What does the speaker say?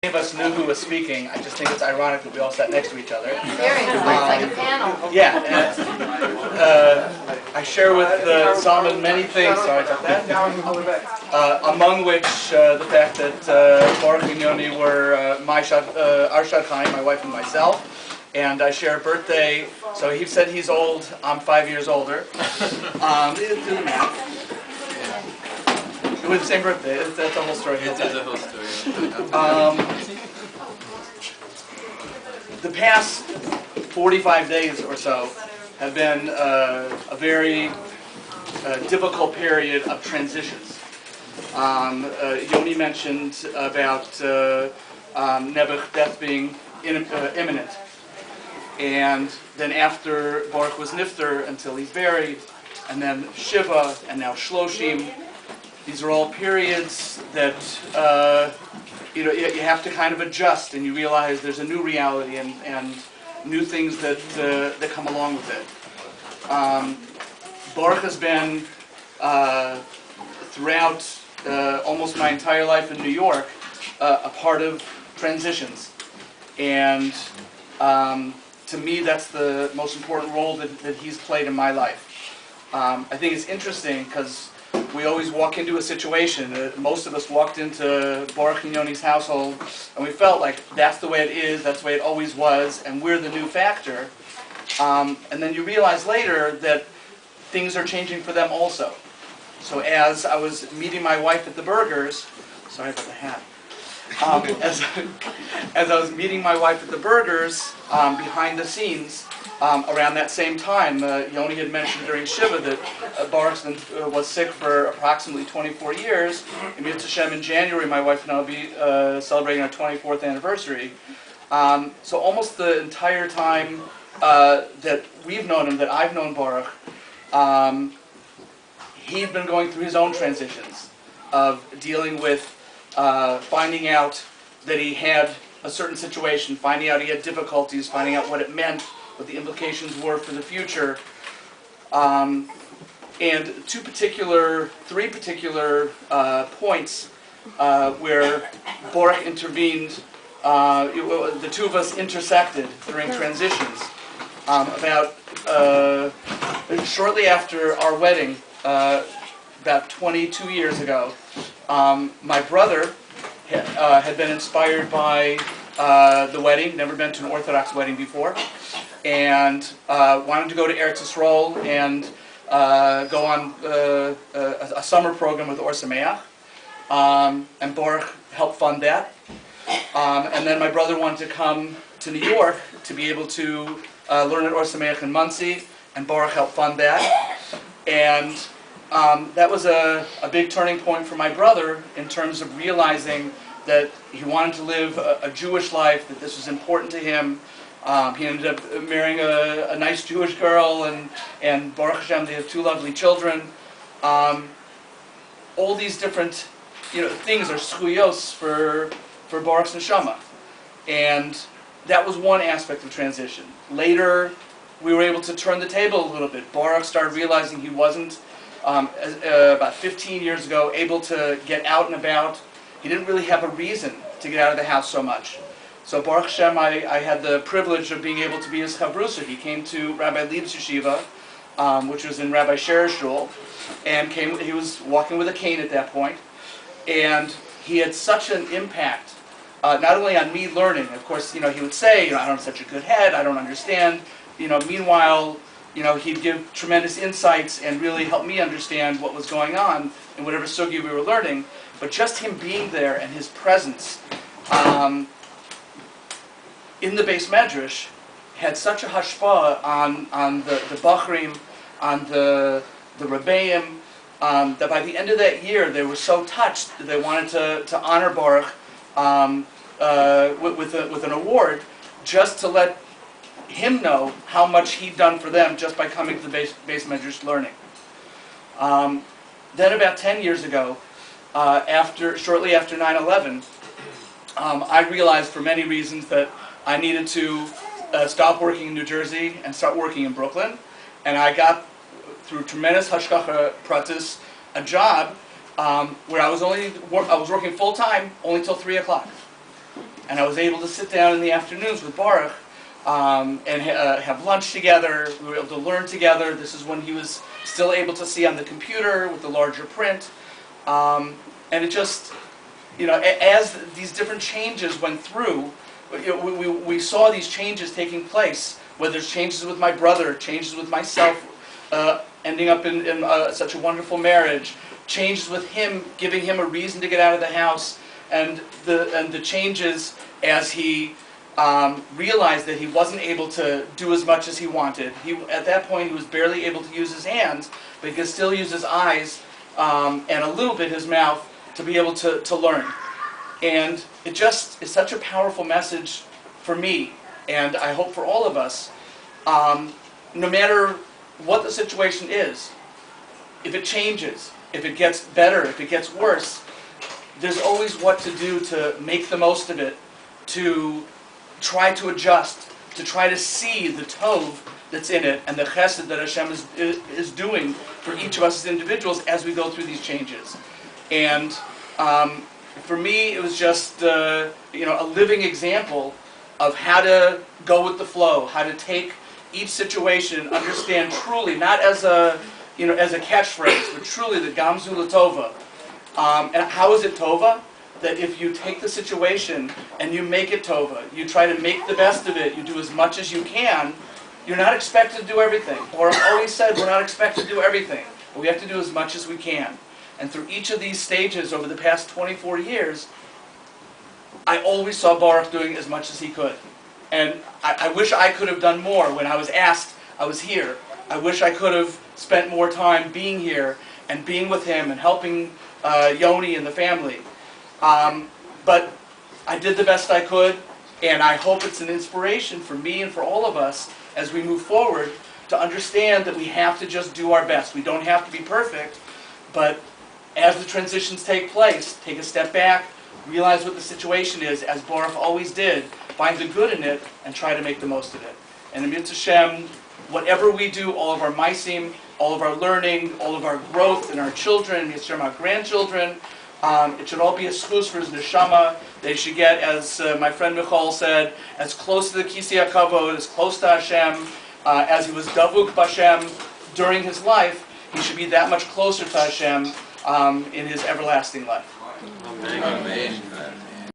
Of us knew who was speaking. I just think it's ironic that we all sat next to each other. Very nice, like a panel. Yeah, and I share with Salman many things. Sorry about that. Among which the fact that Baruch and Yoni were our Shad Chaim, my wife and myself, and I share a birthday. So he said he's old. I'm 5 years older. Do the math. We have the same birthday. That's a whole story. It's a whole story. The past 45 days or so have been a very difficult period of transitions. Yoni mentioned about Nebuch death being imminent. And then after Baruch was Nifter until he's buried, and then Shiva, and now Shloshim. These are all periods that you have to kind of adjust, and you realize there's a new reality and new things that come along with it. Baruch has been throughout almost my entire life in New York a part of transitions, and to me that's the most important role that he's played in my life. I think it's interesting because we always walk into a situation. Most of us walked into Baruch and Yoni's household, and we felt like that's the way it is, that's the way it always was, and we're the new factor. And then you realize later that things are changing for them also. So as I was meeting my wife at the Burgers, sorry about the hat. As I was meeting my wife at the Burgers, behind the scenes, around that same time, Yoni had mentioned during Shiva that Baruch was sick for approximately 24 years. In Mitzvah Hashem in January, my wife and I will be celebrating our 24th anniversary. So almost the entire time that we've known him, that I've known Baruch, he'd been going through his own transitions of dealing with finding out that he had a certain situation, finding out he had difficulties, finding out what it meant, what the implications were for the future. And three particular points where Baruch intervened, the two of us intersected during transitions. Shortly after our wedding, about 22 years ago, my brother had been inspired by the wedding, never been to an Orthodox wedding before, and wanted to go to Eretz Yisrael and go on a summer program with Or Sameach, and Baruch helped fund that. And then my brother wanted to come to New York to be able to learn at Or Sameach in Monsey, and Baruch helped fund that. And that was a big turning point for my brother in terms of realizing that he wanted to live a Jewish life, that this was important to him. He ended up marrying a nice Jewish girl, and Baruch Hashem, they have two lovely children. All these different things are schuyos for Baruch's neshama. And that was one aspect of transition. Later, we were able to turn the table a little bit. Baruch started realizing he wasn't, about 15 years ago, able to get out and about. He didn't really have a reason to get out of the house so much. So Baruch Hashem, I had the privilege of being able to be his chavrusa. He came to Rabbi Lieb's yeshiva, which was in Rabbi Sherer's shul, and he was walking with a cane at that point, and he had such an impact, not only on me learning. Of course, he would say, I don't have such a good head, I don't understand. Meanwhile, he'd give tremendous insights and really help me understand what was going on in whatever sugi we were learning. But just him being there and his presence in the Beis Medrash had such a hashpah on the Bachrim, on the Rebbeim, that by the end of that year they were so touched that they wanted to honor Baruch with an award, just to let him know how much he'd done for them just by coming to the Beis Medrash learning. Then about 10 years ago, shortly after 9/11, I realized for many reasons that I needed to stop working in New Jersey and start working in Brooklyn. And I got, through tremendous hashgacha pratis, a job where I was working full time only till 3 o'clock. and I was able to sit down in the afternoons with Baruch and have lunch together. We were able to learn together. This is when he was still able to see on the computer with the larger print. And it just, as these different changes went through, we saw these changes taking place, whether it's changes with my brother, changes with myself, ending up in such a wonderful marriage, changes with him, giving him a reason to get out of the house, and the changes as he realized that he wasn't able to do as much as he wanted. At that point, he was barely able to use his hands, but he could still use his eyes and a little bit his mouth to be able to learn. And it just is such a powerful message for me, and I hope for all of us. No matter what the situation is, if it changes, if it gets better, if it gets worse, there's always what to do to make the most of it, to try to adjust, to try to see the tov that's in it and the chesed that Hashem is doing for each of us as individuals as we go through these changes. And for me, it was just a living example of how to go with the flow, how to take each situation and understand truly, not as a catchphrase, but truly the gamzu l'tova. And how is it tova? That if you take the situation and you make it tova, you try to make the best of it, you do as much as you can, you're not expected to do everything. Baruch always said we're not expected to do everything, but we have to do as much as we can. And through each of these stages over the past 24 years, I always saw Baruch doing as much as he could. And I wish I could have done more. When I was asked, I was here. I wish I could have spent more time being here and being with him and helping Yoni and the family. But I did the best I could, and I hope it's an inspiration for me and for all of us as we move forward to understand that we have to just do our best. We don't have to be perfect, but as the transitions take place, take a step back, realize what the situation is, as Baruch always did, find the good in it, and try to make the most of it. And in Mitzvah Hashem, whatever we do, all of our maisim, all of our learning, all of our growth in our children, Mitzvah Hashem, our grandchildren, it should all be a schus for his neshama. They should get, as my friend Michal said, as close to the Kisei HaKavod, as close to Hashem, as he was davuk b'Hashem during his life. He should be that much closer to Hashem in his everlasting life. Amen.